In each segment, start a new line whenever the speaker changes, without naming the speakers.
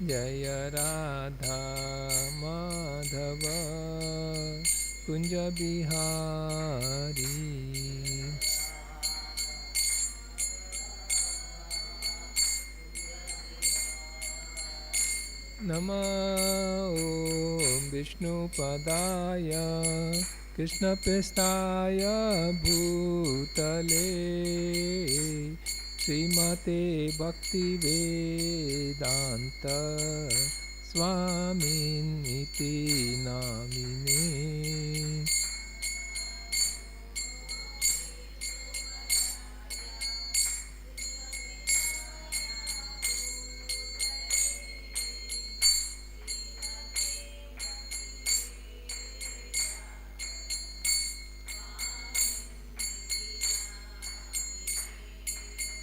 Jaya Radha Madhava Kunja Bihari. Nama Om Vishnu Padaya Krishna Prestaya Bhutale Srimate Bhakti Vedanta Swamin Iti Namine.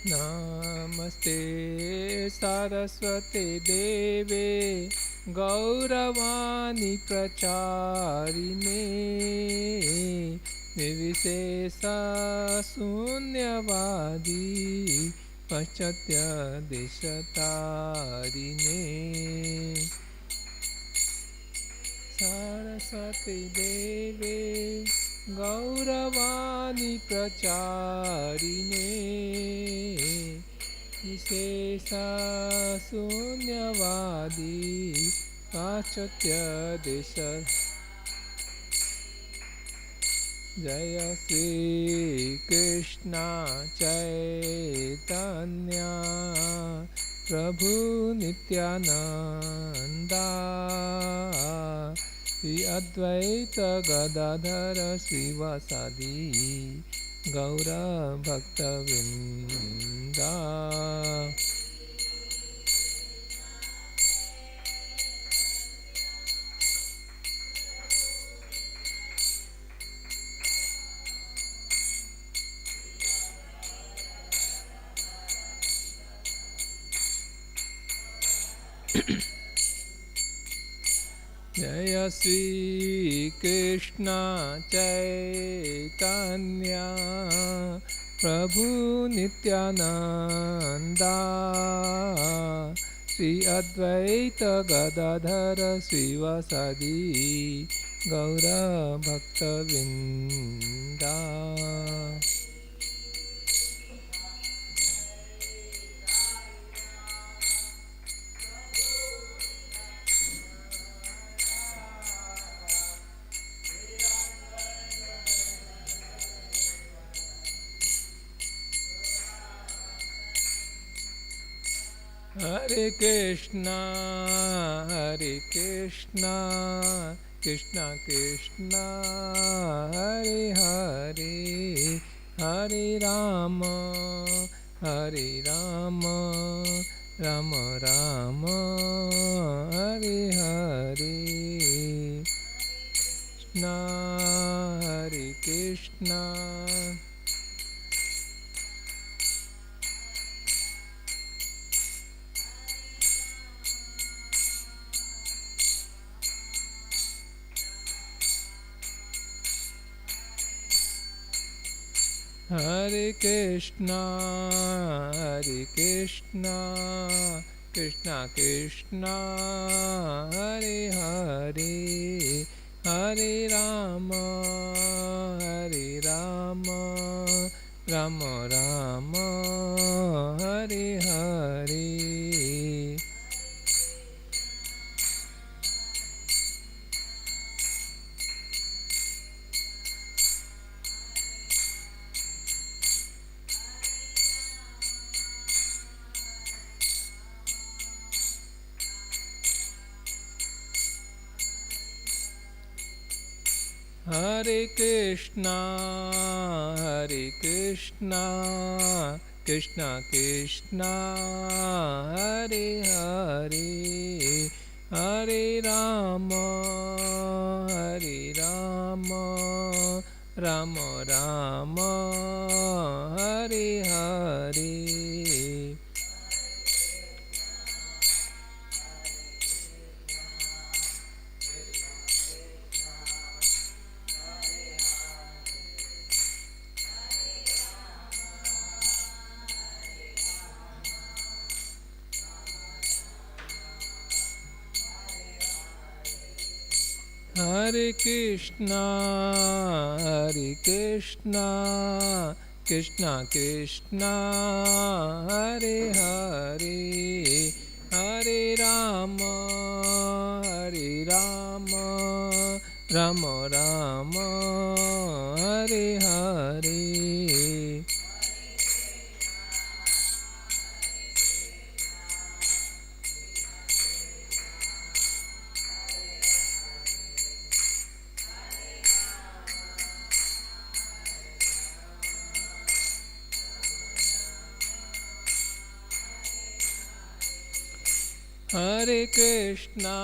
Namaste Saraswate Deve Gauravani Pracharine Nirvishesha Sunyavadi Paschatya Deshatarine. Saraswati Deve Gauravani Pracharine Vishesha Sunyavadi Paschatya Desha. Jaya Sri Krishna Chaitanya Prabhu Nityananda Shri Advaita Gadadhara Srivasadi Gaura Bhakta Vrinda. Jaya Sri Krishna Chaitanya Prabhu Nityananda Shri Advaita Gadadhara Srivasadi Gaura Bhakta Vrinda. Hare Krishna, Krishna Krishna, Hare Hare, Hare Rama, Rama Rama, Hare Hare. Krishna, Hare Krishna. Hare Krishna, Krishna Krishna, Hare Hare, Hare Rama, Rama Rama, Hare Hare. Hare Krishna, Krishna Krishna, Hare Hare, Hare Rama, Rama Rama, Hare Hare. Hare Krishna, Hare Krishna, Krishna Krishna, Hare Hare, Hare Rama, Hare Rama, Rama Rama, Hare Hare. Hare Krishna,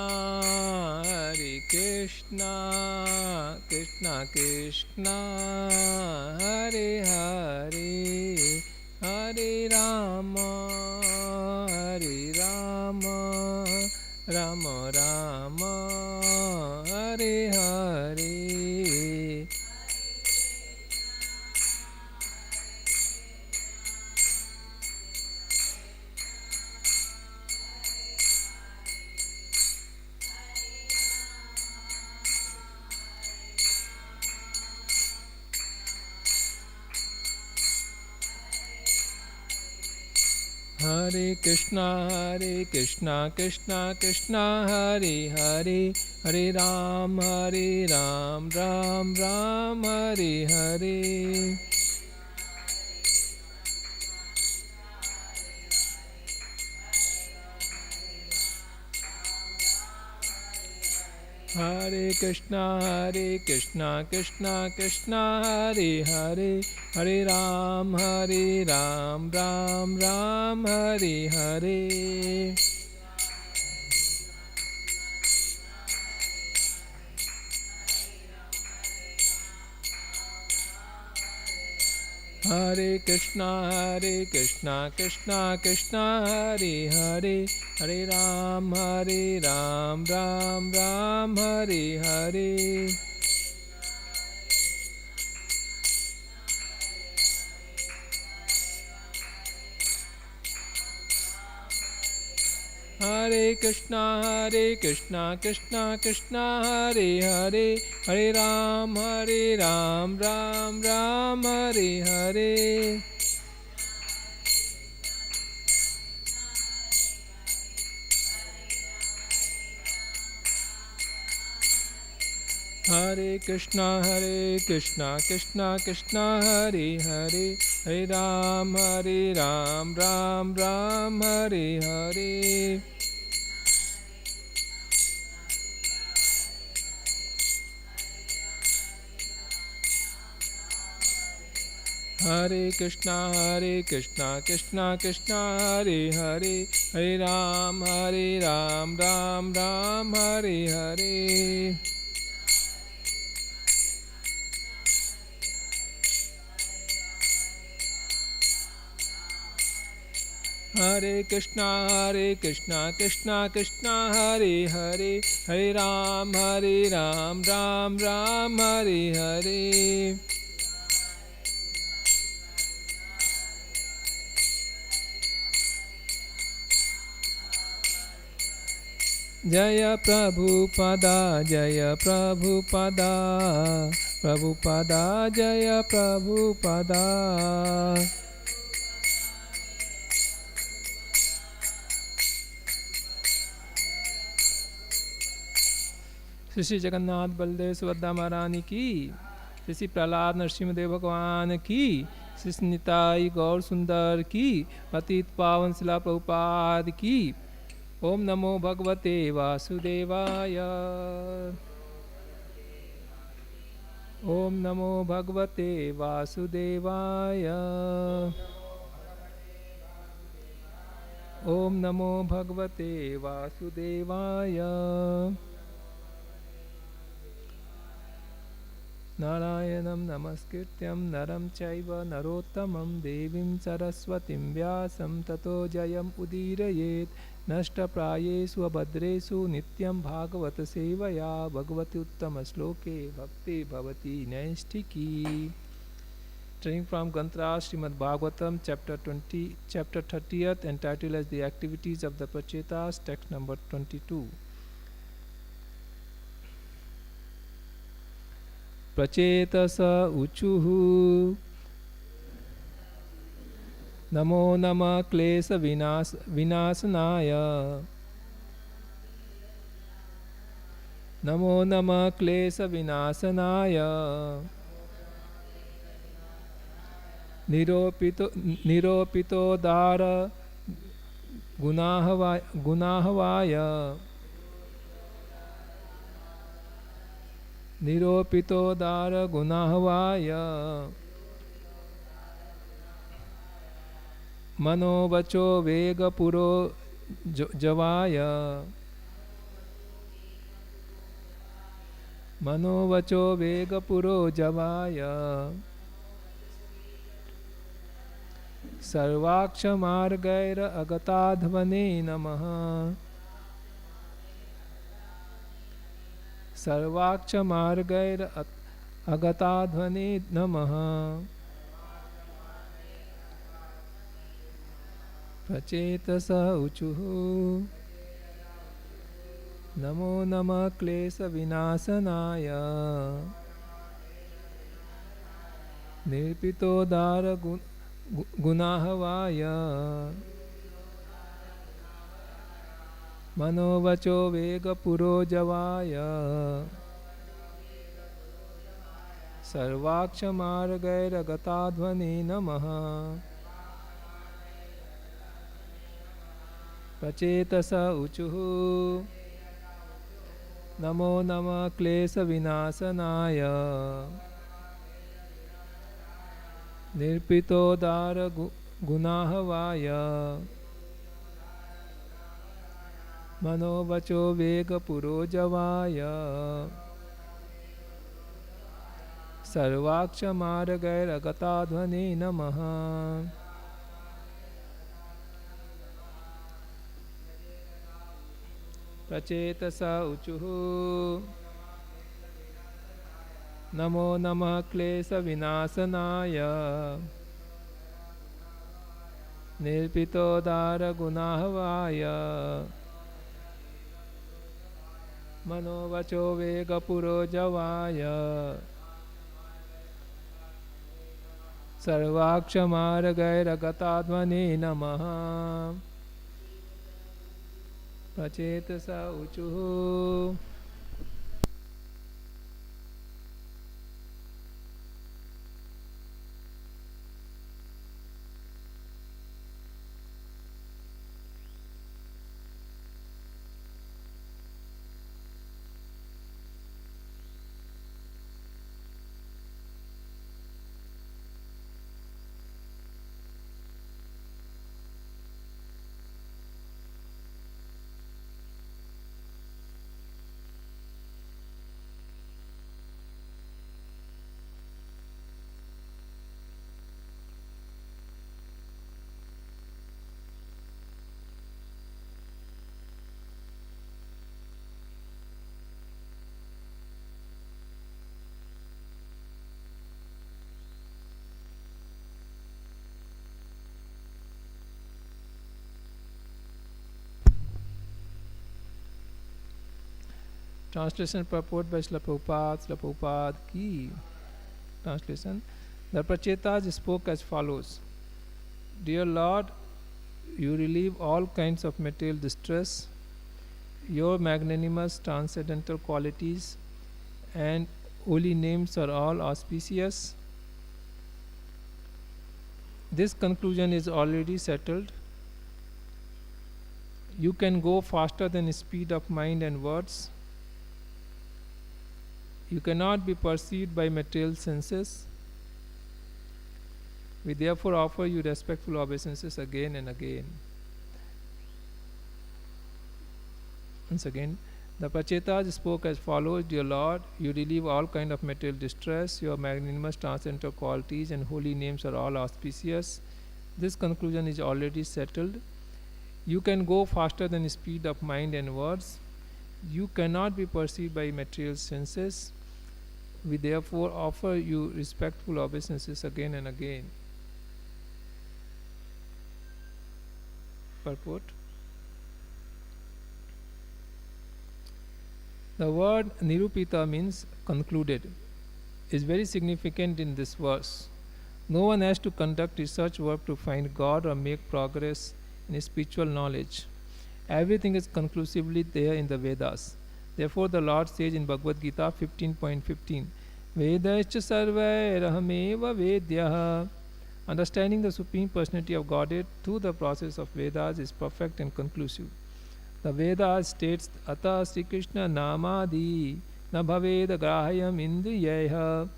Hare Krishna, Krishna Krishna, Hare Hare, Hare Rama, Hare Rama, Rama Rama, Hare Hare. Hare Krishna, Krishna Krishna, Hare Hare, Hare Ram, Ram Ram, Hare Hare. Hare Krishna, Krishna Krishna, Hare Hare, Hare Ram, Ram Ram, Hare Hare. Hare Krishna, Krishna Krishna, Hare Hare, Hare Ram, Ram Ram, Hare Hare. Hare Krishna, Krishna Krishna, Hare Hare, Hare Ram, Ram Ram, Hare Hare. Hare Krishna, Krishna Krishna, Hare Hare, Hare Ram, Ram Ram, Hare Hare. Hare Krishna, Krishna Krishna, Hare Hare, Hare Ram, Ram Ram, Hare Hare. Hare Krishna, Krishna Krishna, Hare Hare, Hare Ram, Ram Ram, Hare Hare. Jaya Prabhupada, Jaya Prabhupada, Prabhupada, Jaya Prabhupada. Shri Jagannath Baldev Subhadra महारानी की, श्री प्रहलाद नरसिंहदेव भगवान की, श्री निताई गौर सुंदर की, पतित पावन शिला प्रभुपाद की। ओम नमो भगवते वासुदेवाय। ओम नमो भगवते वासुदेवाय। ओम नमो भगवते वासुदेवाय। नारायणं नमस्कृत्यं नरं चैव नरोत्तमं देवीं सरस्वतीं व्यासं ततो जयम् उदीरयेत्। नष्टप्रायेषु अभद्रेषु नित्यं भागवत सेवया भगवती उत्तम श्लोके भक्ति भवति नैष्ठिकी। Turning from Gantra Srimad Bhagavatam chapter 30th, entitled as the activities of the Prachetas, text number 22. Prachetasa uchuhu. Namo nama klesa vinasanaya. Namo nama klesa vinasanaya. Niropito dara gunahavaya. Niropito dara gunahavaya. Mano vacho vega puro javaya. Mano vacho vega puro javaya. Sarvaksha margaira agatadhvane namaha. Sarvaksha margaira agatadhvane namaha. Prachetasa uchuhu. Namo nama klesa vinasanaya. Nirpito dara gunahavaya. Manovacho vega puro javaya. Sarvaksha margaira gatadhvane namaha. Prachetasa uchuhu. Namo nama klesa vinasanaya. Nirpito dara gunahavaya. Manovacho vega puro javaya. Sarvaksha margaira gatadhvane namaha. Prachetasa uchuhu. Namo namah klesa vinasanaya. Nirpito dara gunahavaya. Manovacho vega puro javaya. Sarvaksha margaira gatadhvane namaha. Prachetasa uchuhu. Translation purport by Srila Prabhupada ki. Translation. The Prachetas spoke as follows. Dear Lord, you relieve all kinds of material distress. Your magnanimous transcendental qualities and holy names are all auspicious. This conclusion is already settled. You can go faster than the speed of mind and words. You cannot be perceived by material senses. We therefore offer you respectful obeisances again and again. Once again, the Prachetas spoke as follows. Dear Lord, you relieve all kind of material distress. Your magnanimous transcendental qualities and holy names are all auspicious. This conclusion is already settled. You can go faster than the speed of mind and words. You cannot be perceived by material senses. We therefore offer you respectful obeisances again and again. Purport. The word nirupita means concluded. is very significant in this verse. No one has to conduct research work to find God or make progress in spiritual knowledge. Everything is conclusively there in the Vedas. Therefore, the Lord says in Bhagavad Gita 15.15, Vedascha sarvairahameva vedyah. Understanding the Supreme Personality of Godhead through the process of Vedas is perfect and conclusive. The Vedas states, Ata Sri Krishna Namadi Na Bhaveda Grahayam Indriyeha.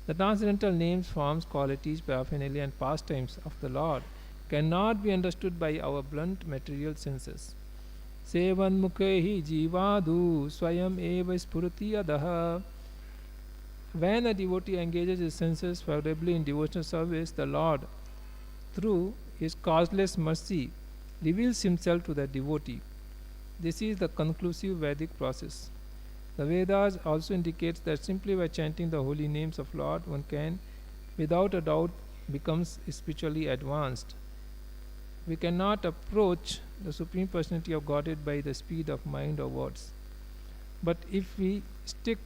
The transcendental names, forms, qualities, paraphernalia, and pastimes of the Lord cannot be understood by our blunt material senses. Sevan mukhehi jivadu swayam eva spurati adaha. When a devotee engages his senses favorably in devotional service, the Lord, through his causeless mercy, reveals himself to the devotee. This is the conclusive Vedic process. The Vedas also indicates that simply by chanting the holy names of Lord, one can, without a doubt, becomes spiritually advanced. We cannot approach the Supreme Personality of Godhead by the speed of mind or words. But if we stick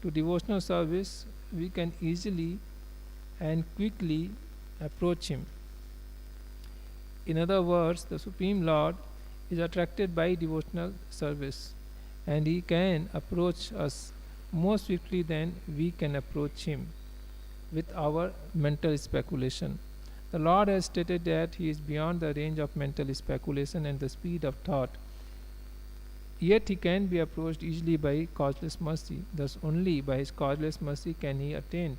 to devotional service, we can easily and quickly approach Him. In other words, the Supreme Lord is attracted by devotional service, and He can approach us more swiftly than we can approach Him with our mental speculation. The Lord has stated that He is beyond the range of mental speculation and the speed of thought. Yet He can be approached easily by causeless mercy. Thus only by His causeless mercy can He attain.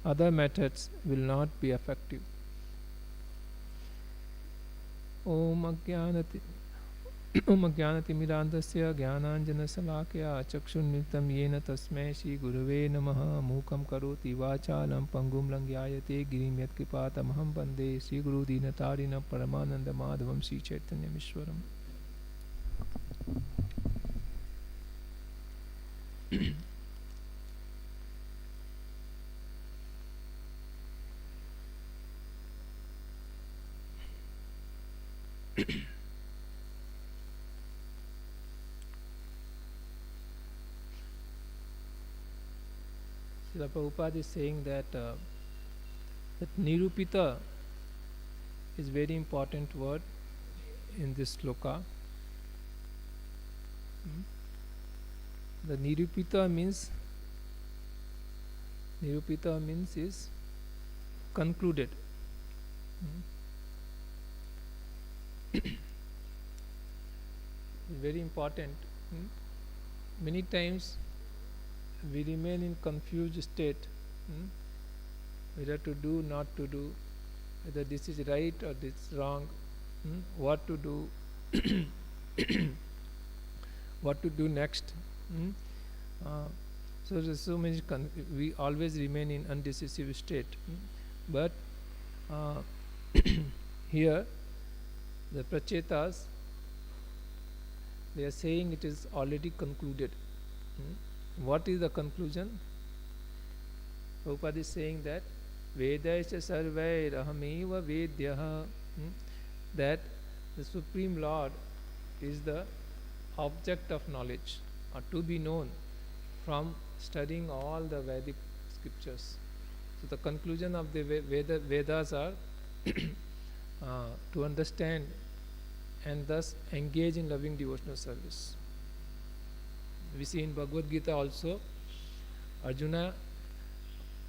Other methods will not be effective. Om Ajnanatimirandasya Jnananjana Salakaya Chakshunnitam Yena Tasmai Shri Gurave Namaha Mukam Karoti Vachalam Pangum Langyayate Girim Yat Kripatamaham Bande Shri Guru Dinatarina Paramananda Madhavam Shri Chaitanya Mishwaram. Srila Prabhupada is saying that Nirupita is very important word in this sloka. The Nirupita means is concluded. Very important. Many times we remain in confused state, whether to do, not to do, whether this is right or this is wrong, what to do, what to do next. So there's so many we always remain in undecisive state. But here the prachetas, they are saying it is already concluded. What is the conclusion? Prabhupada is saying that Vedasya sarvairahameva vedyah, that the Supreme Lord is the object of knowledge, or to be known from studying all the Vedic scriptures. So the conclusion of the Vedas are to understand and thus engage in loving devotional service. We see in Bhagavad Gita also, Arjuna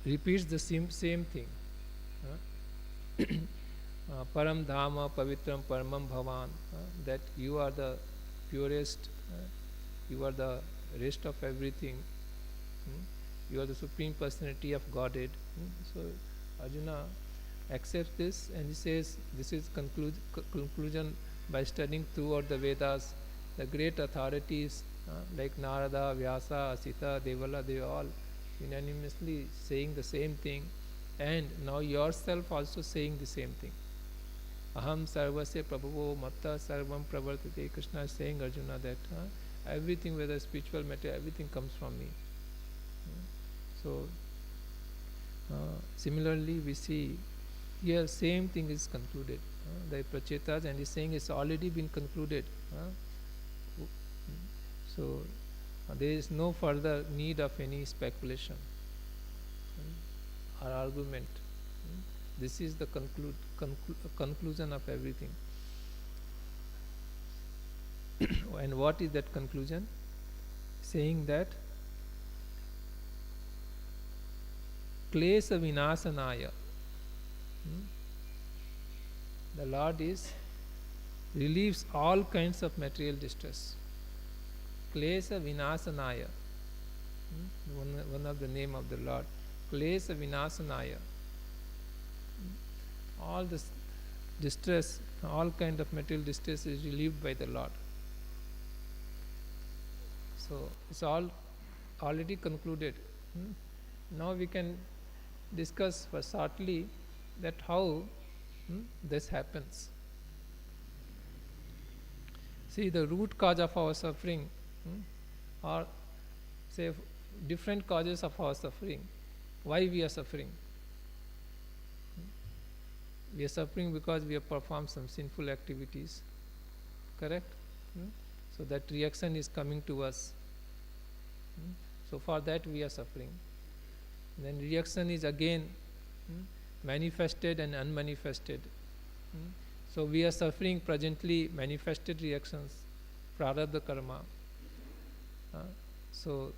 repeats the same thing. Param Dhama Pavitram Paramam Bhavan, that you are the purest, you are the rest of everything, you are the Supreme Personality of Godhead. So Arjuna accepts this, and he says this is conclusion by studying throughout the Vedas. The great authorities like Narada, Vyasa, Acyuta, Devala, they all unanimously saying the same thing, and now yourself also saying the same thing. Aham sarvasya prabhavo matta sarvam pravartate. Krishna is saying Arjuna that everything, whether spiritual matter, everything comes from me. So similarly we see here same thing is concluded. The prachetas, and he's saying it's already been concluded. So there is no further need of any speculation. or argument. This is the conclusion of everything. And what is that conclusion? Saying that klesa vinasanaya. The Lord relieves all kinds of material distress. Klesa vinasanaya. One of the name of the Lord. Klesa vinasanaya. All this distress, all kind of material distress is relieved by the Lord. So it's all already concluded. Now we can discuss for shortly that how this happens. See, the root cause of our suffering, or say different causes of our suffering. Why we are suffering? We are suffering because we have performed some sinful activities. Correct? So that reaction is coming to us. So for that we are suffering. Then reaction is again manifested and unmanifested. So we are suffering presently manifested reactions, prarabdha karma. So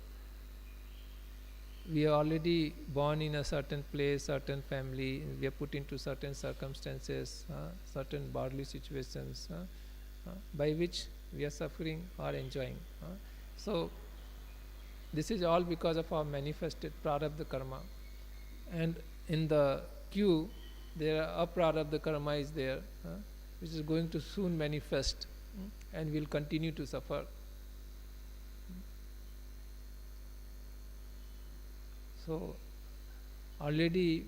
we are already born in a certain place, certain family, we are put into certain circumstances, certain bodily situations, by which we are suffering or enjoying. So this is all because of our manifested prarabdha karma. And in the queue, there are aprarabdha karma is there, which is going to soon manifest, and will continue to suffer. So already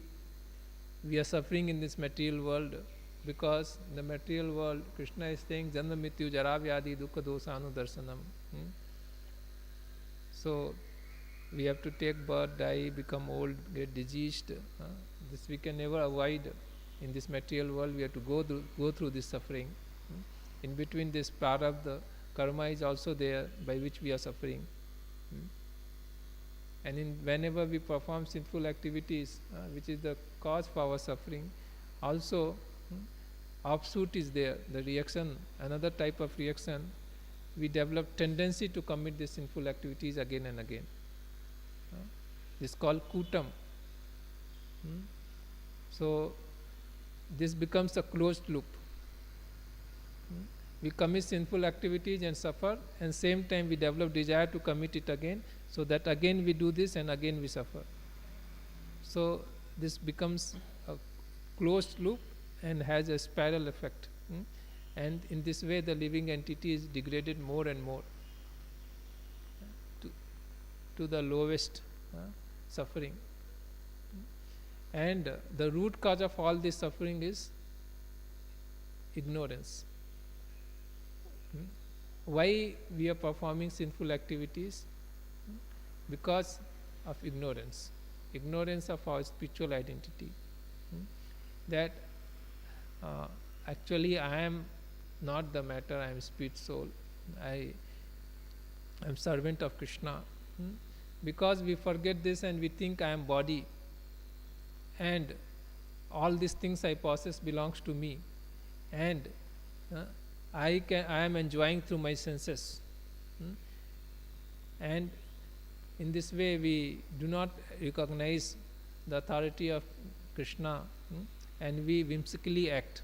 we are suffering in this material world, because in the material world Krishna is saying janma mrityu jara vyadi dukkha dosanu darsanam. So we have to take birth, die, become old, get diseased. This we can never avoid. In this material world we have to go through this suffering. In between this prarabdha karma is also there, by which we are suffering. And whenever we perform sinful activities, which is the cause for our suffering, also offshoot is there, the reaction, another type of reaction. We develop tendency to commit these sinful activities again and again. This is called kutam. So this becomes a closed loop. We commit sinful activities and suffer, and same time we develop desire to commit it again, so that again we do this and again we suffer. So this becomes a closed loop and has a spiral effect. And in this way the living entity is degraded more and more to the lowest suffering. And the root cause of all this suffering is ignorance. Why we are performing sinful activities? Because of ignorance. Ignorance of our spiritual identity. That actually I am not the matter, I am spirit soul. I am servant of Krishna. Because we forget this and we think I am body, and all these things I possess belongs to me, and I am enjoying through my senses. And in this way we do not recognize the authority of Krishna, and we whimsically act.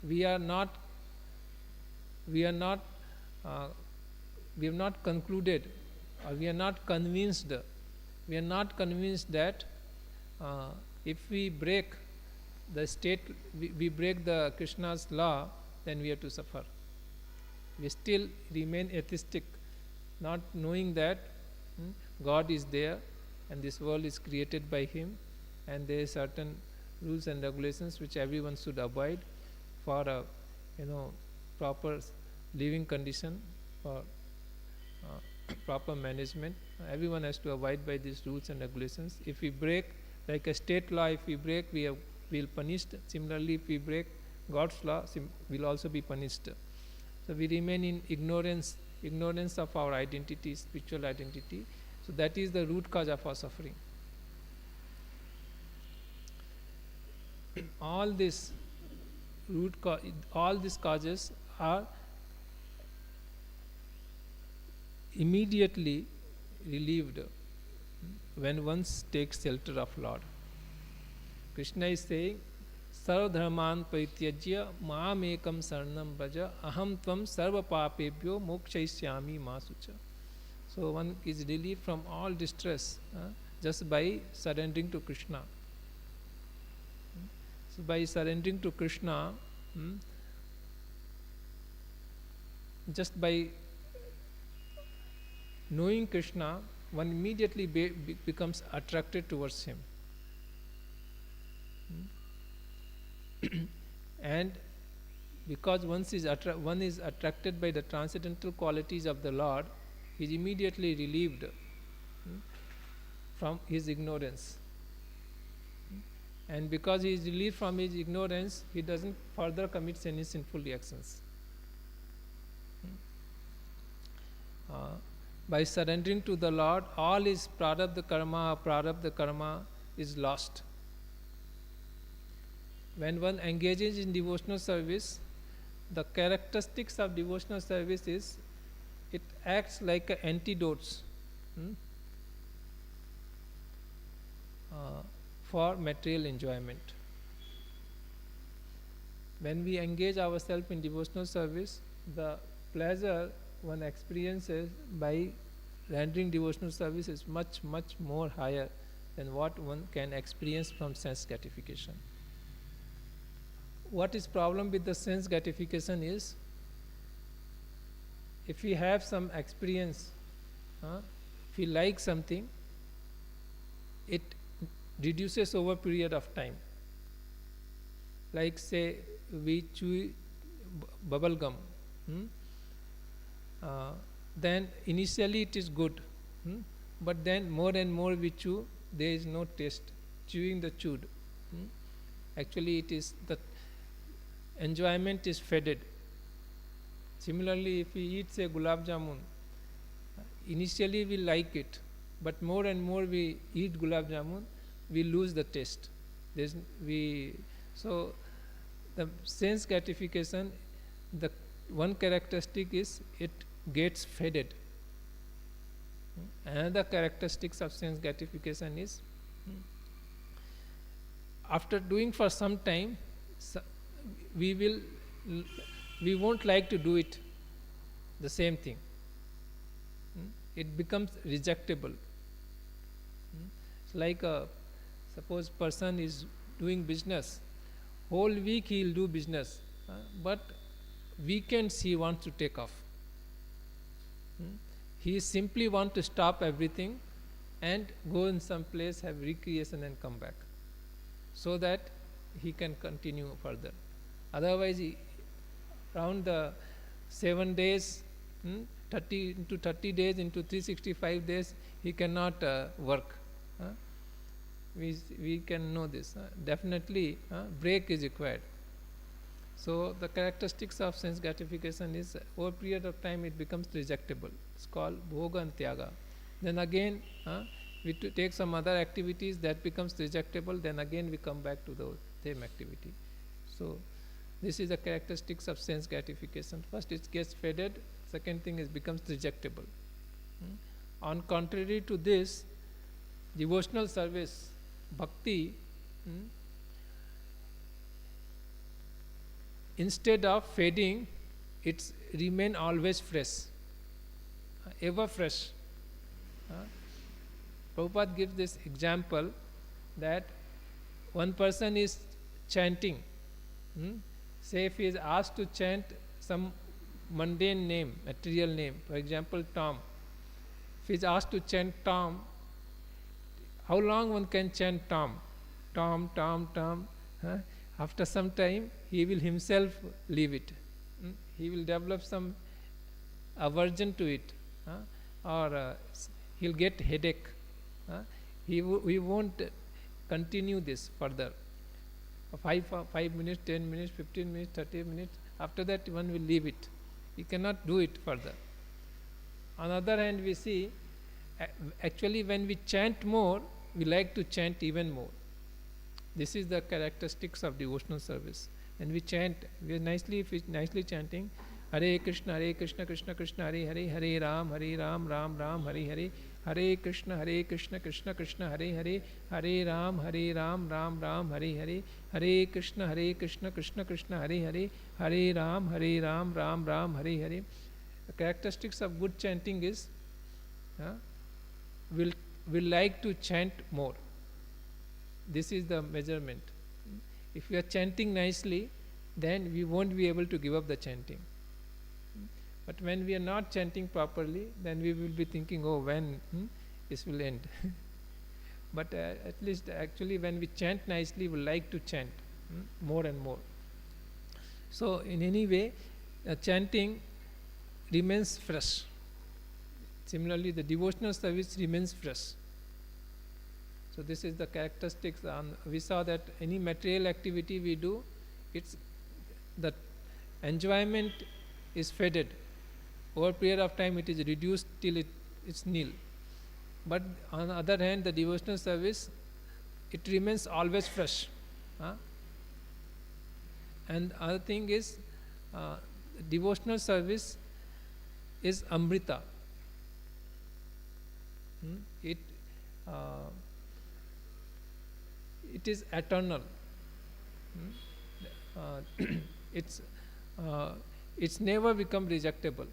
We have not concluded, or we are not convinced that if we break the state, we break the Krishna's law, then we have to suffer. We still remain atheistic, not knowing that God is there and this world is created by Him, and there are certain rules and regulations which everyone should abide for a proper living condition, for proper management. Everyone has to abide by these rules and regulations. If we break, like a state law, if we break, we will punished. Similarly, if we break God's law, we will also be punished. So we remain in ignorance of our identity, spiritual identity. So that is the root cause of our suffering. all this all these causes are immediately relieved when one takes shelter of Lord. Krishna is saying, Sarva dharman parityajya maam ekam saranam braja aham tvam sarva papebhyo mokshayishyami ma sucha. So one is relieved from all distress just by surrendering to Krishna. So by surrendering to Krishna, just by knowing Krishna, one immediately becomes attracted towards him. And because one is attracted by the transcendental qualities of the Lord, he is immediately relieved from his ignorance. And because he is relieved from his ignorance, he doesn't further commit any sinful reactions. By surrendering to the Lord, all his prarabdha karma is lost. When one engages in devotional service, the characteristics of devotional service is it acts like an antidote for material enjoyment. When we engage ourselves in devotional service, the pleasure one experiences by rendering devotional service is much, much more higher than what one can experience from sense gratification. What is problem with the sense gratification is, if we have some experience, if we like something, it reduces over a period of time. Like say we chew bubble gum, then initially it is good, but then more and more we chew, there is no taste. Chewing the chewed, actually it is the enjoyment is faded. Similarly, if we eat say gulab jamun, initially we like it, but more and more we eat gulab jamun, we lose the taste. So the sense gratification, the one characteristic is it gets faded. Another characteristics of sense gratification is, after doing for some time, we won't like to do it the same thing. It becomes rejectable. It's like suppose person is doing business, whole week he will do business, but weekends he wants to take off. He simply wants to stop everything and go in some place, have recreation and come back, so that he can continue further. Otherwise, around the 7 days, 30 days into 365 days, he cannot work. We can know this. Definitely, break is required. So the characteristics of sense gratification is, over a period of time it becomes rejectable. It's called bhoga and tyaga. Then again, we take some other activities that becomes rejectable, then again we come back to the same activity. So this is the characteristics of sense gratification. First it gets faded, second thing is becomes rejectable. On contrary to this, devotional service, bhakti, instead of fading, it's remain always fresh, ever fresh. Prabhupada gives this example that one person is chanting. Say if he is asked to chant some mundane name, material name, for example Tom. If he is asked to chant Tom, how long one can chant Tom? Tom, Tom, Tom. After some time, he will himself leave it. He will develop some aversion to it, or he'll get headache. He won't continue this further. 5 minutes, 10 minutes, 15 minutes, 30 minutes. After that, one will leave it. He cannot do it further. On the other hand, we see, actually when we chant more, we like to chant even more. This is the characteristics of devotional service. And we chant, we are nicely chanting Hare Krishna, Krishna Krishna, Hare Hare, Hare Ram, Ram Ram, Hare Hare, Hare Krishna, Krishna Krishna, Hare Hare, Hare Ram, Ram Ram, Hare Hare, Hare Krishna, Krishna Krishna, Hare Hare, Hare Ram, Ram Ram, Hare Hare. The characteristics of good chanting is will like to chant more. This is the measurement. If we are chanting nicely, then we won't be able to give up the chanting. But when we are not chanting properly, then we will be thinking, oh, when this will end. But at least actually when we chant nicely, we like to chant more and more. So in any way, chanting remains fresh. Similarly, the devotional service remains fresh. So this is the characteristics. We saw that any material activity we do, it's the enjoyment is faded. Over a period of time, it is reduced till it's nil. But on the other hand, the devotional service, it remains always fresh. And other thing is, devotional service is amrita. It is eternal. It's never become rejectable.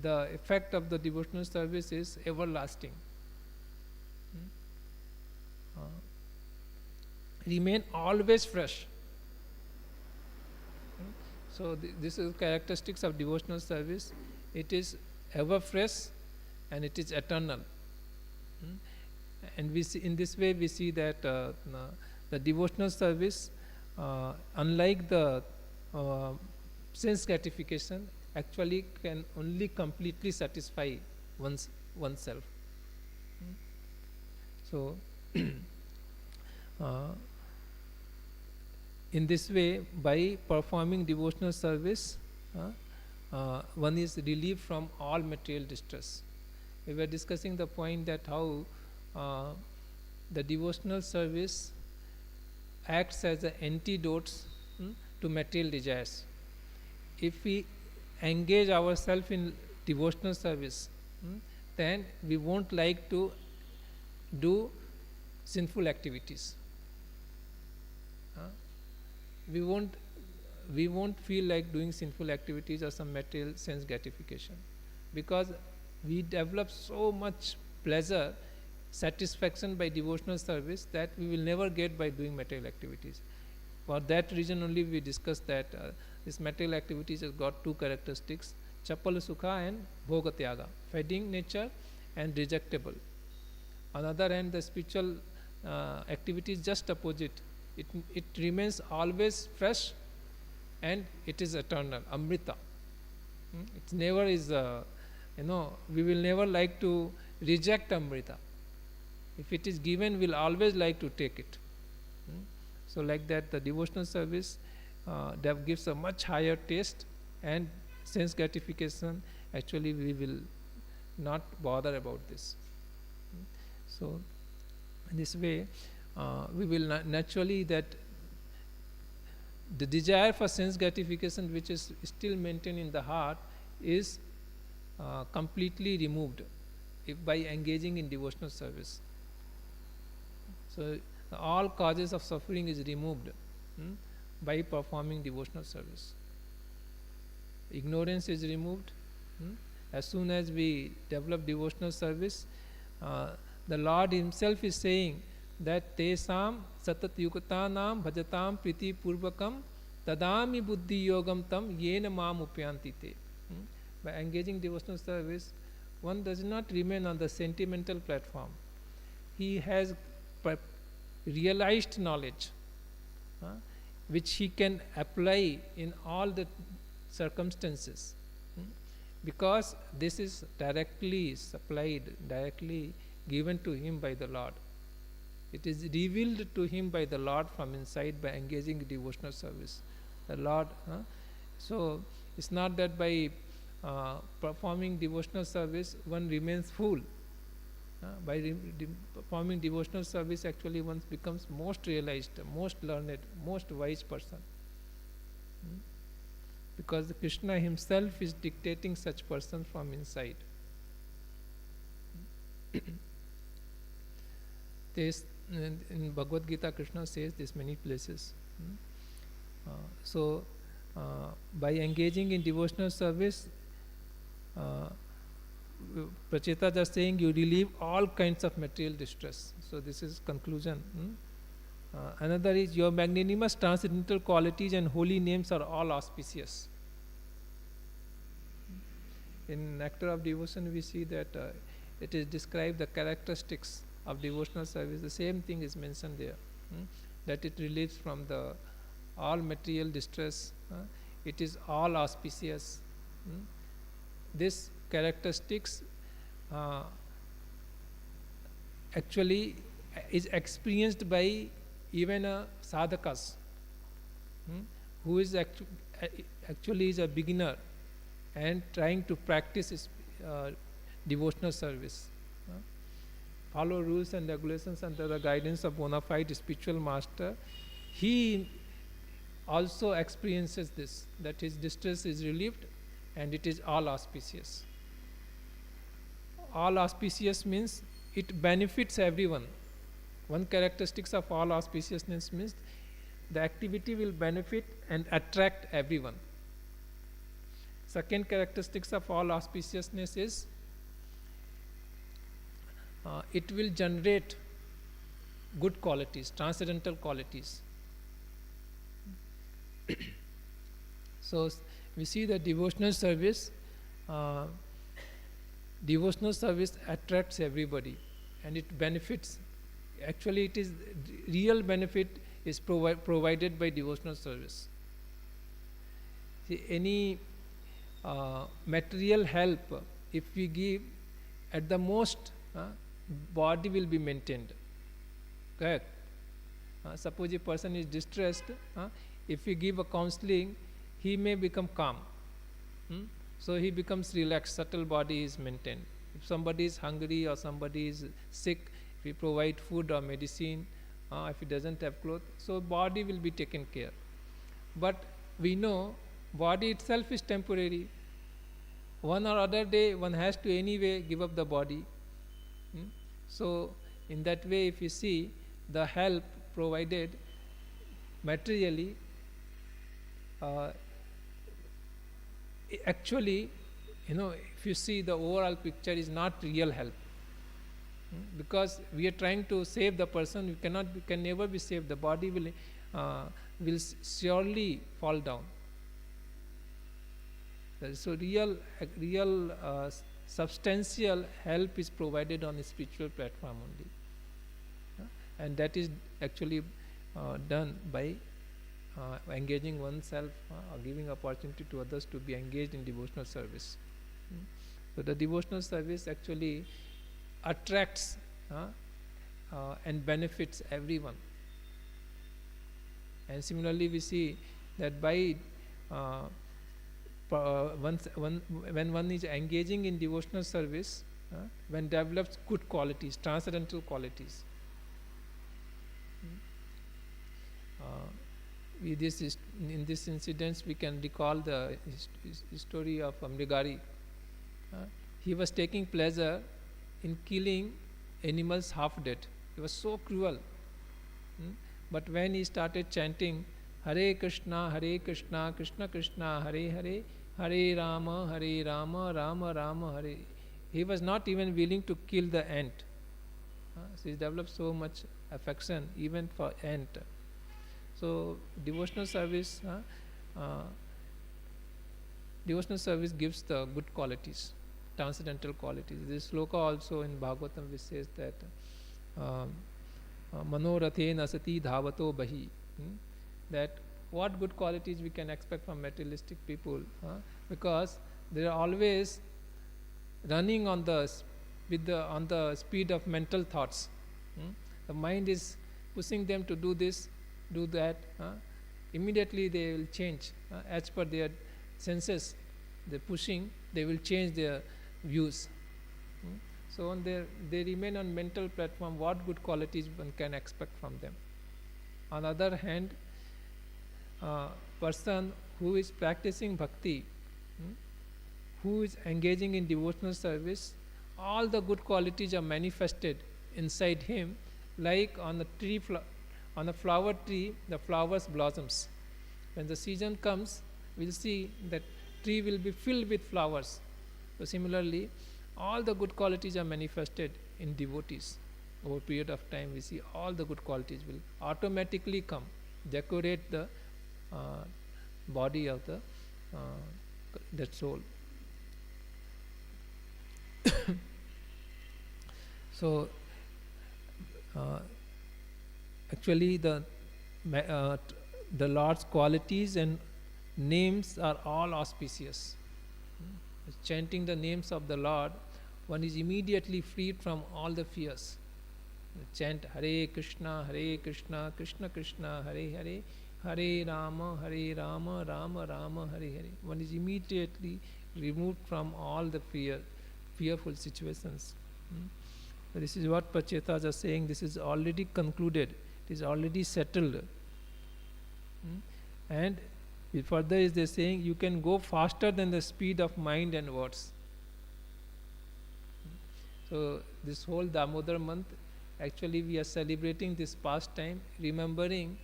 The effect of the devotional service is everlasting. Remain always fresh. So this is characteristics of devotional service. It is ever fresh and it is eternal. And we see, in this way we see that the devotional service, unlike the sense gratification, actually can only completely satisfy oneself. So in this way, by performing devotional service, one is relieved from all material distress. We were discussing the point that how the devotional service acts as an antidote to material desires. If we engage ourselves in devotional service, then we won't like to do sinful activities. We won't feel like doing sinful activities or some material sense gratification, because we develop so much pleasure, satisfaction by devotional service that we will never get by doing material activities. For that reason only we discussed that this material activities has got two characteristics: chapal sukha and bhoga tyaga, fading nature and rejectable. On the other hand, the spiritual activity is just opposite. It remains always fresh and it is eternal, amrita. It never is, we will never like to reject amrita. If it is given, we'll always like to take it. So like that, the devotional service that gives a much higher taste and sense gratification. Actually, we will not bother about this. So in this way, we will naturally, that the desire for sense gratification which is still maintained in the heart is completely removed by engaging in devotional service. So all causes of suffering is removed by performing devotional service. Ignorance is removed. As soon as we develop devotional service, the Lord Himself is saying that tesam satat yukatanam bhajatam priti purvakam tadami buddhi yogam tam yena mam upyanti te. By engaging devotional service, one does not remain on the sentimental platform. He has realized knowledge which he can apply in all the circumstances, because this is directly supplied, directly given to him by the Lord. It is revealed to him by the Lord from inside by engaging in devotional service. The Lord, so it's not that by performing devotional service one remains fool. Performing devotional service, actually one becomes most realized, most learned, most wise person. Hmm? Because Krishna himself is dictating such person from inside. This, in Bhagavad Gita, Krishna says this many places. So, by engaging in devotional service, Prachetas are saying you relieve all kinds of material distress. So this is conclusion. Another is your magnanimous transcendental qualities and holy names are all auspicious. In Nectar of Devotion we see that it is described the characteristics of devotional service. The same thing is mentioned there. That it relieves from the all material distress. It is all auspicious. This characteristics actually is experienced by even a sadhakas who is actually is a beginner and trying to practice his devotional service. Follow rules and regulations under the guidance of bona fide spiritual master. He also experiences this, that his distress is relieved and it is all auspicious. All auspicious means it benefits everyone. One characteristics of all auspiciousness means the activity will benefit and attract everyone. Second characteristics of all auspiciousness is it will generate good qualities, transcendental qualities. So we see that devotional service attracts everybody and it benefits. Actually it is real benefit is provided by devotional service. See, any material help if we give, at the most body will be maintained. Correct? Suppose a person is distressed, if we give a counseling, he may become calm. So he becomes relaxed, subtle body is maintained. If somebody is hungry or somebody is sick, if we provide food or medicine, if he doesn't have clothes, so body will be taken care. But we know body itself is temporary. One or other day one has to anyway give up the body. So in that way, if you see the help provided materially, actually, if you see the overall picture is not real help. Because we are trying to save the person, we can never be saved. The body will surely fall down. So real substantial help is provided on a spiritual platform only, and that is actually done by engaging oneself or giving opportunity to others to be engaged in devotional service. So the devotional service actually attracts and benefits everyone. And similarly we see that by when one is engaging in devotional service, one develops good qualities, transcendental qualities. In this incident we can recall the story of Mrigari. He was taking pleasure in killing animals half dead. He was so cruel. But when he started chanting Hare Krishna, Krishna Krishna, Hare Hare, Hare Rama, Rama Rama, Hare, he was not even willing to kill the ant. So he developed so much affection even for ant. So devotional service gives the good qualities, transcendental qualities. This sloka also in Bhagavatam which says that Manorathena sati dhavato bahi, that what good qualities we can expect from materialistic people, because they are always running on the speed of mental thoughts. The mind is pushing them to do this, do that. Immediately they will change as per their senses. They will change their views. So on they remain on mental platform. What good qualities one can expect from them? On the other hand, person who is practicing bhakti, hmm, who is engaging in devotional service, all the good qualities are manifested inside him, like on on a flower tree, the flowers blossoms. When the season comes, we'll see that tree will be filled with flowers. So similarly, all the good qualities are manifested in devotees. Over a period of time, we see all the good qualities will automatically come, decorate the body of that soul. So, actually, the Lord's qualities and names are all auspicious. Chanting the names of the Lord, one is immediately freed from all the fears. Chant Hare Krishna, Krishna Krishna, Hare Hare, Hare Rama, Rama Rama, Hare Hare. One is immediately removed from all the fearful situations. So this is what Pachetas are saying. This is already concluded. It is already settled. And further is they saying you can go faster than the speed of mind and words. So this whole Damodar month, actually we are celebrating this pastime, remembering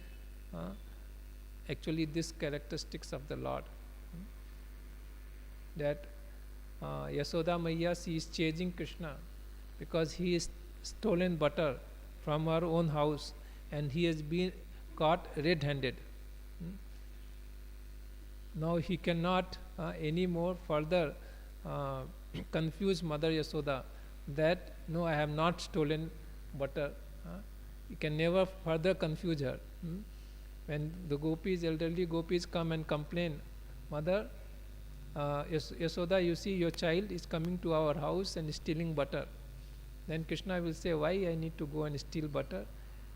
actually these characteristics of the Lord. That Yasoda Maiya, she is chasing Krishna because he has stolen butter from her own house and he has been caught red-handed. Now he cannot anymore further confuse Mother Yasoda that no, I have not stolen butter. He can never further confuse her. When the gopis, elderly gopis come and complain, Mother Yasoda, you see your child is coming to our house and stealing butter. Then Krishna will say, why I need to go and steal butter?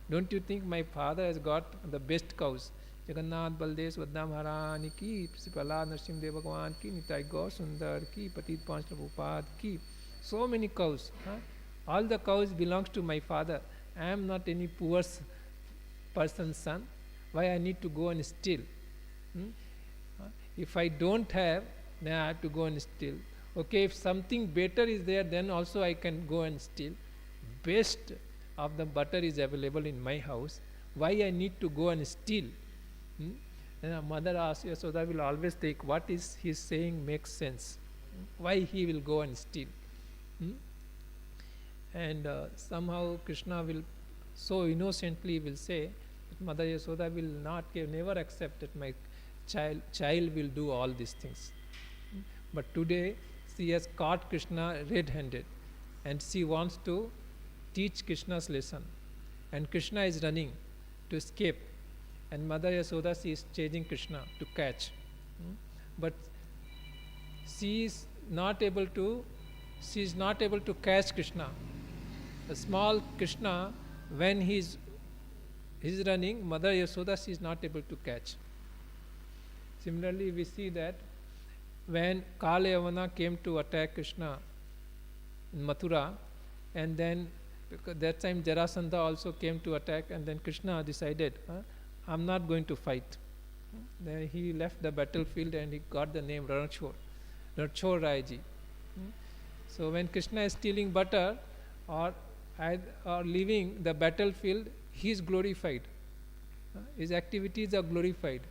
Don't you think my father has got the best cows? Jagannath, Baldev, Subhadra Maharani ki, Prahlad Nrsimha Bhagwan ki, Nitai Gaur Sundar ki, Patit Panch Prabhupada ki. So many cows. All the cows belongs to my father. I am not any poor person's son. Why I need to go and steal? If I don't have, then I have to go and steal. Okay, if something better is there, then also I can go and steal. Best of the butter is available in my house. Why I need to go and steal? And a mother asks, Yasoda will always think, what is he saying makes sense. Why he will go and steal? And somehow Krishna will so innocently will say, that Mother Yasoda will not never accept that my child will do all these things. But today she has caught Krishna red-handed and she wants to teach Krishna's lesson. And Krishna is running to escape. And Mother Yasoda, she is chasing Krishna to catch. But she is not able to catch Krishna. The small Krishna, when he is running, Mother Yasoda, she is not able to catch. Similarly, we see that when Kalyavana came to attack Krishna in Mathura, and then because that time Jarasandha also came to attack, and then Krishna decided, I'm not going to fight. Then he left the battlefield and he got the name Ranchor Raiji. So when Krishna is stealing butter or leaving the battlefield, he is glorified. His activities are glorified.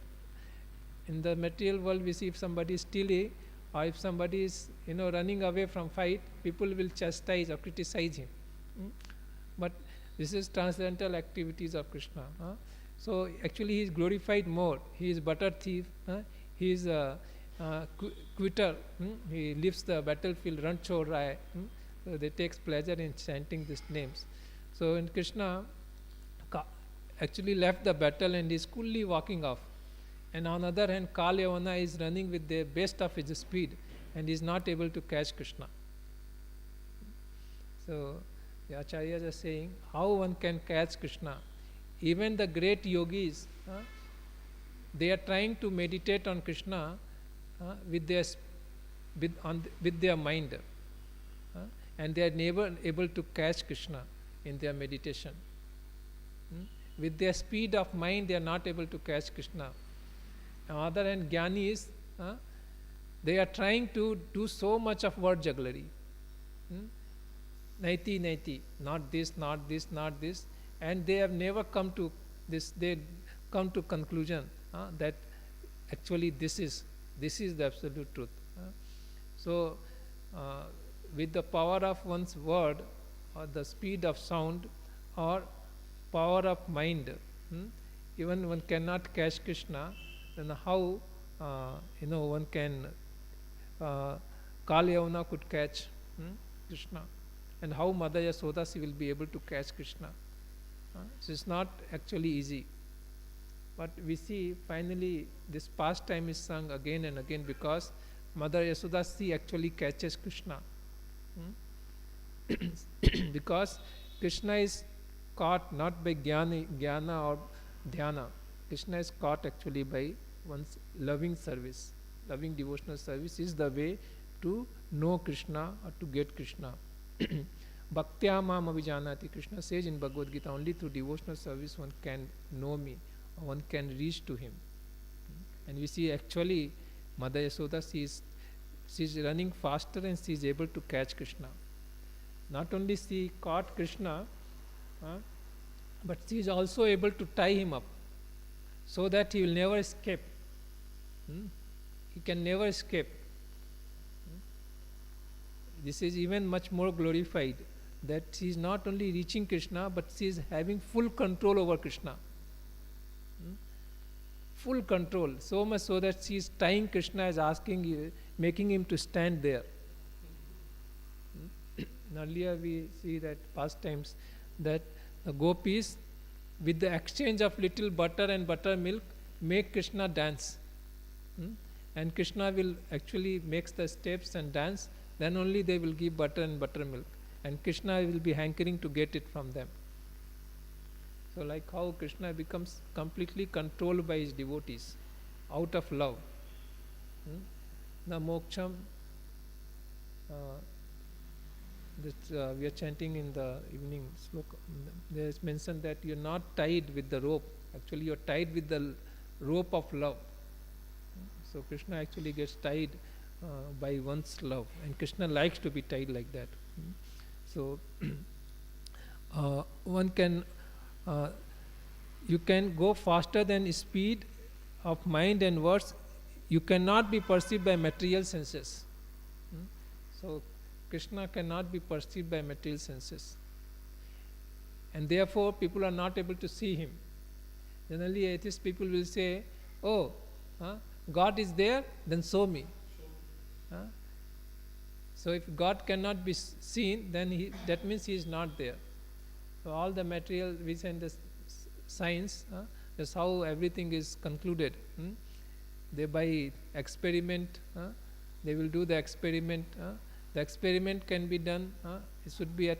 In the material world, we see if somebody is stealing or if somebody is running away from fight, people will chastise or criticize him. But this is transcendental activities of Krishna. So actually he is glorified more. He is butter thief. He is a quitter. He leaves the battlefield, Ranchor Rai. So they takes pleasure in chanting these names. So when Krishna actually left the battle and is coolly walking off, and on the other hand Kalyavana is running with the best of his speed and is not able to catch Krishna. So the acharyas are saying how one can catch Krishna. Even the great yogis, they are trying to meditate on Krishna with their mind. and they are never able to catch Krishna in their meditation. With their speed of mind, they are not able to catch Krishna. On the other hand, Jnanis, they are trying to do so much of word jugglery. Naiti, naiti, not this, not this, not this, and they have never come to this. They come to conclusion that actually this is the absolute truth. So, with the power of one's word, or the speed of sound, or power of mind, even one cannot catch Krishna. Then how one can Kal Yavana could catch Krishna, and how Mother Yasoda she will be able to catch Krishna. So it's not actually easy. But we see finally this pastime is sung again and again because Mother Yasoda she actually catches Krishna. Because Krishna is caught not by jnana or dhyana. Krishna is caught actually by one's loving service. Loving devotional service is the way to know Krishna or to get Krishna. Bhaktya mam abhijanati. Krishna says in Bhagavad Gita, only through devotional service one can know me, or one can reach to him. And we see actually Mother Yasoda, she is running faster and she is able to catch Krishna. Not only she caught Krishna, but she is also able to tie him up so that he will never escape. He can never escape. This is even much more glorified, that she is not only reaching Krishna, but she is having full control over Krishna. Full control, so much so that she is tying Krishna, as asking, making him to stand there. Earlier we see that pastimes that the gopis, with the exchange of little butter and buttermilk, make Krishna dance. And Krishna will actually makes the steps and dance, then only they will give butter and buttermilk. And Krishna will be hankering to get it from them. So like how Krishna becomes completely controlled by his devotees out of love. Na moksham, that we are chanting in the evening sloka. There is mentioned that you are not tied with the rope. Actually you are tied with the rope of love. So Krishna actually gets tied by one's love, and Krishna likes to be tied like that. So one can you can go faster than speed of mind and words. You cannot be perceived by material senses. So Krishna cannot be perceived by material senses, and therefore people are not able to see him. Generally atheist people will say, oh, God is there, then show me. So if God cannot be seen, then that means he is not there. So all the material which in the science, that's how everything is concluded. They by experiment, they will do the experiment. The experiment can be done. It should be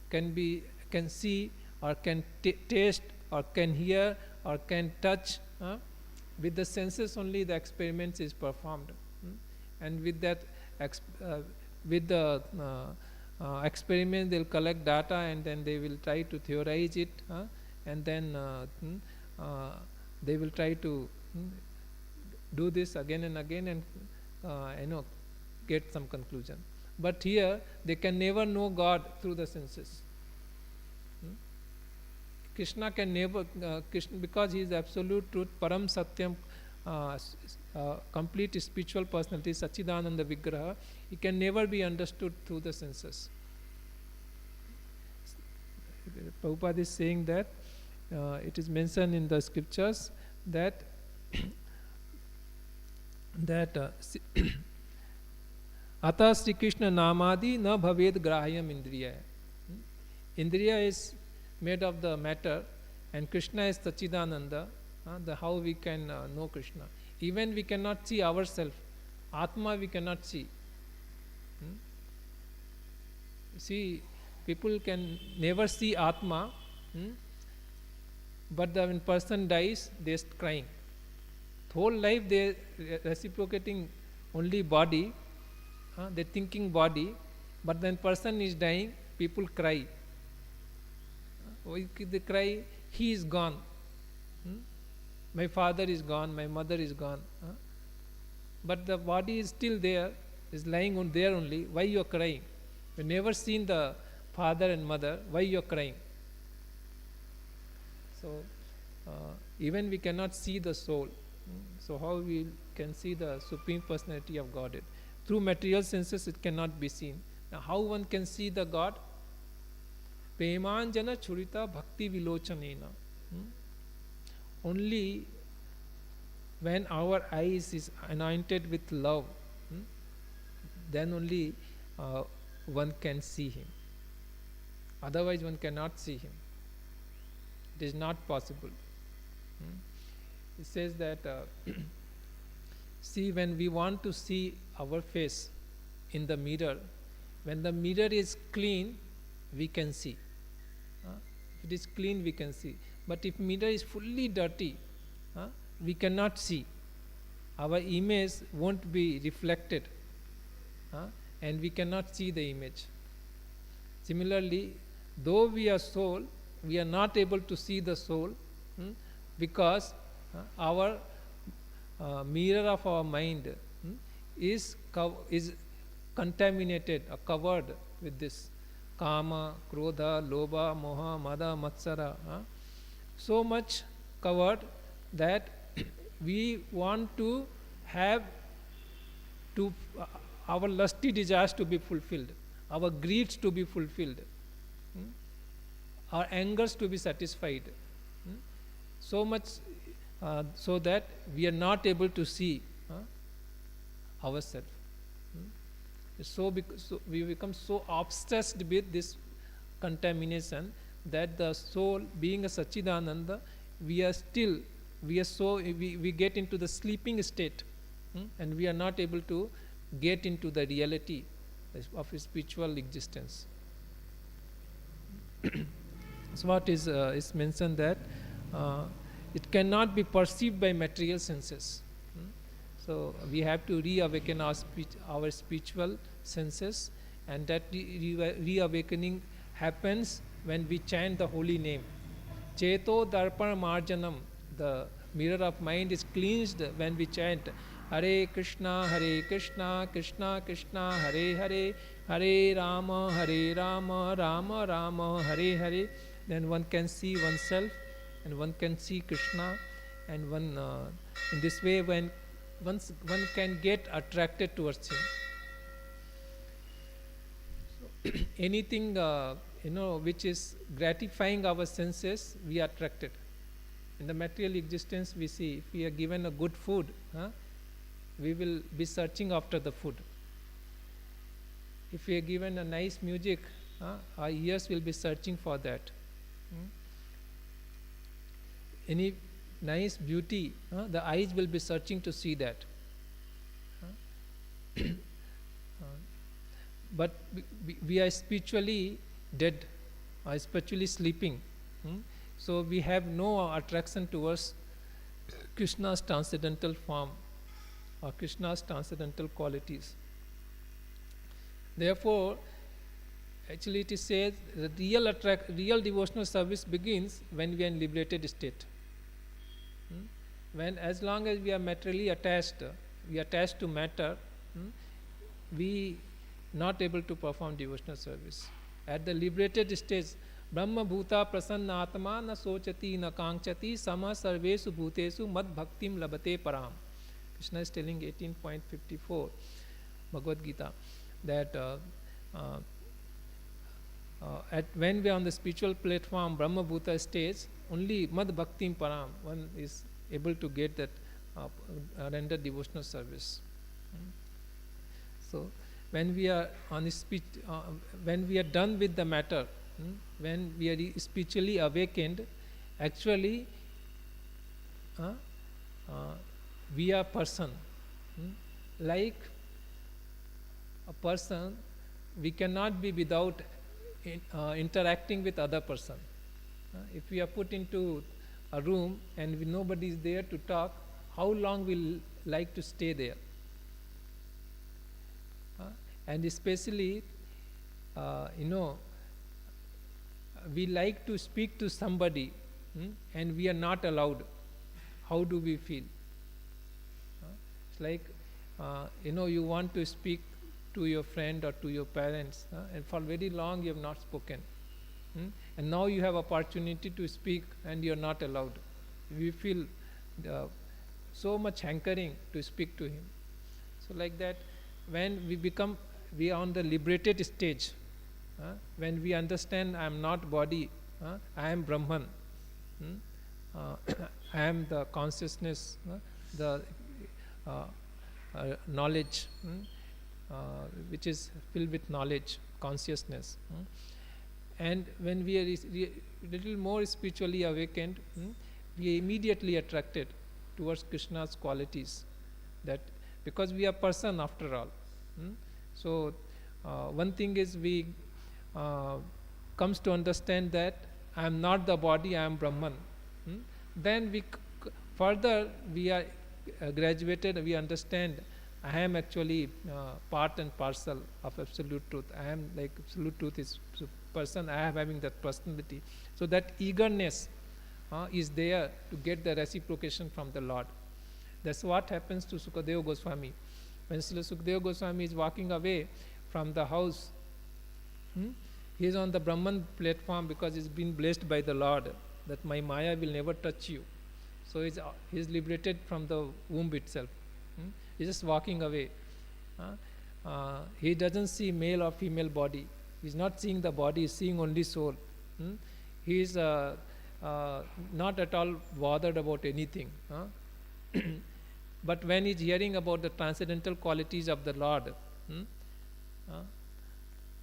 can see or can taste or can hear or can touch. With the senses only the experiments is performed, and with that with the experiment they'll collect data, and then they will try to theorize it, and then they will try to do this again and again, and get some conclusion. But here they can never know God through the senses. Krishna can never, Krishna, because he is absolute truth, Param Satyam, complete spiritual personality, Sachidananda Vigraha, he can never be understood through the senses. Prabhupada is saying that it is mentioned in the scriptures that Ata Sri Krishna Namadi na bhaved grahyam indriya. Indriya is made of the matter, and Krishna is Sachidananda, how we can know Krishna. Even we cannot see ourselves. Atma we cannot see. See, people can never see Atma, but when person dies, they are crying. The whole life they are reciprocating only body, they thinking body, But when person is dying, people cry. They cry, he is gone. My father is gone, my mother is gone. But the body is still there, is lying on there only. Why you are crying? You never seen the father and mother. Why you are crying? So even we cannot see the soul. So how we can see the Supreme Personality of Godhead? Through material senses it cannot be seen. Now how one can see the God? Premanjana churita bhakti vilochanena. Only when our eyes is anointed with love, then only one can see him. Otherwise one cannot see him. It is not possible. It says that see, when we want to see our face in the mirror, when the mirror is clean, we can see. If it is clean, we can see. But if mirror is fully dirty, we cannot see. Our image won't be reflected, and we cannot see the image. Similarly, though we are soul, we are not able to see the soul, because our mirror of our mind is contaminated or covered with this kama, krodha, lobha, moha, mada, matsara. So much covered that we want to have to our lusty desires to be fulfilled, our greeds to be fulfilled, our angers to be satisfied, so much so that we are not able to see ourselves. So we become so obsessed with this contamination that the soul, being a Sachidananda, we get into the sleeping state, and we are not able to get into the reality of a spiritual existence. So what is mentioned that it cannot be perceived by material senses. So we have to reawaken our spiritual senses, and that reawakening happens when we chant the holy name. Cheto darpan marjanam, the mirror of mind is cleansed when we chant Hare Krishna, Krishna Krishna, Hare Hare, Hare Rama, Rama Rama, Hare Hare. Then one can see oneself, and one can see Krishna, and one in this way when one can get attracted towards him. So anything which is gratifying our senses, we are attracted. In the material existence, we see if we are given a good food, we will be searching after the food. If we are given a nice music, our ears will be searching for that. Any nice beauty, the eyes will be searching to see that. But we are spiritually dead, or spiritually sleeping. So we have no attraction towards Krishna's transcendental form or Krishna's transcendental qualities. Therefore, actually it is said that real devotional service begins when we are in liberated state. When, as long as we are materially attached, we are attached to matter, we not able to perform devotional service. At the liberated stage, Brahma Bhuta Prasanna Atma na sochati na kankchati sama sarvesu bhutesu mad bhaktim labate param. Krishna is telling 18.54 Bhagavad Gita that when we are on the spiritual platform, Brahma Bhuta stage, only mad bhaktim param, one is able to get that render devotional service. So when we are on the when we are done with the matter, when we are spiritually awakened, actually we are person. Like a person, we cannot be without interacting with other person. If we are put into a room and nobody is there to talk, how long we'll like to stay there? And especially you know, we like to speak to somebody, and we are not allowed. How do we feel? It's like, you know, you want to speak to your friend or to your parents, and for very long you have not spoken. And now you have opportunity to speak and you are not allowed. We feel so much hankering to speak to him. So like that, when we are on the liberated stage, when we understand I am not body, I am Brahman, I am the consciousness, the knowledge, which is filled with knowledge, consciousness. And when we are little more spiritually awakened, we are immediately attracted towards Krishna's qualities. That because we are person after all. So one thing is we comes to understand that I am not the body, I am Brahman. Then we further we are graduated, we understand I am actually part and parcel of absolute truth. I am like absolute truth is person, I am having that personality. So that eagerness is there to get the reciprocation from the Lord. That's what happens to Sukadeva Goswami. When Srila Sukadeva Goswami is walking away from the house, he is on the Brahman platform because he's been blessed by the Lord that my Maya will never touch you. So he's liberated from the womb itself. He's just walking away. He doesn't see male or female body. He's not seeing the body, he's seeing only soul. He is not at all bothered about anything. But when he's hearing about the transcendental qualities of the Lord,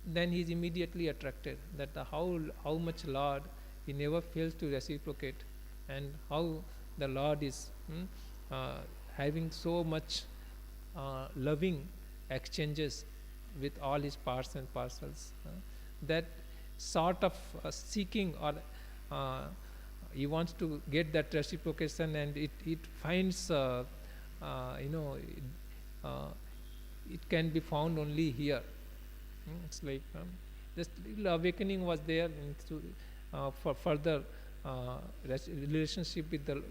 then he's immediately attracted that how much Lord he never fails to reciprocate, and how the Lord is having so much loving exchanges with all his parts and parcels. That sort of seeking, or he wants to get that reciprocation, and it finds it can be found only here. It's like this little awakening was there for further relationship with the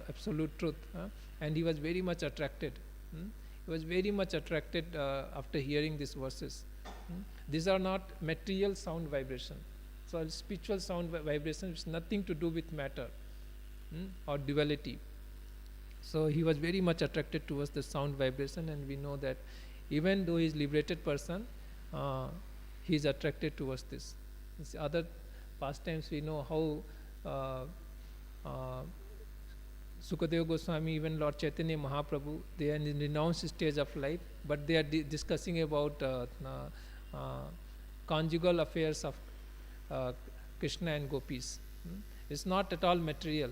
absolute truth, and he was very much attracted. He was very much attracted after hearing these verses. These are not material sound vibration. So spiritual sound vibration is nothing to do with matter or duality. So he was very much attracted towards the sound vibration, and we know that even though he is liberated person, he is attracted towards this. Other pastimes we know how Sukadeva Goswami, even Lord Chaitanya Mahaprabhu, they are in the renounced stage of life, but they are discussing about conjugal affairs of Krishna and gopis. It's not at all material.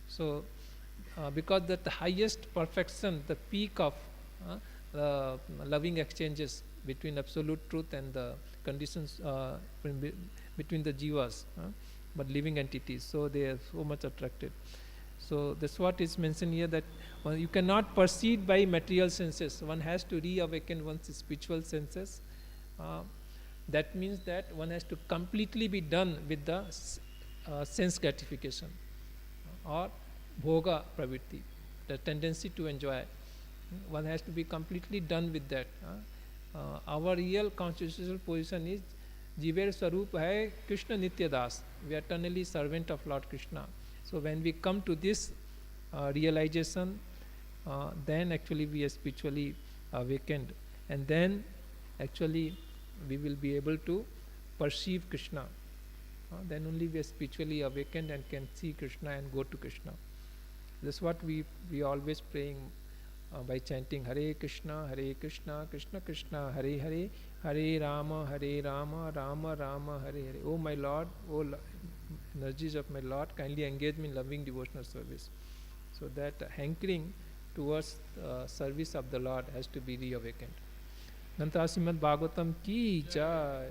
So because that the highest perfection, the peak of loving exchanges between absolute truth and the conditions between the jivas, but living entities, so they are so much attracted. So that's what is mentioned here, that you cannot perceive by material senses. One has to reawaken one's spiritual senses. That means that one has to completely be done with the sense gratification or bhoga pravritti, the tendency to enjoy. One has to be completely done with that. Our real constitutional position is Jiver Swarup hai Krishna Nitya Das. We are eternally servant of Lord Krishna. So when we come to this realization, then actually we are spiritually awakened, and then actually we will be able to perceive Krishna. Then only we are spiritually awakened and can see Krishna and go to Krishna. That's what we always praying by chanting Hare Krishna, Krishna Krishna, Hare Hare, Hare Rama, Rama Rama, Hare Hare. Oh my Lord, energies of my Lord, kindly engage me in loving devotional service. So that hankering towards service of the Lord has to be reawakened. Nanta Srimad Bhagavatam ki jai.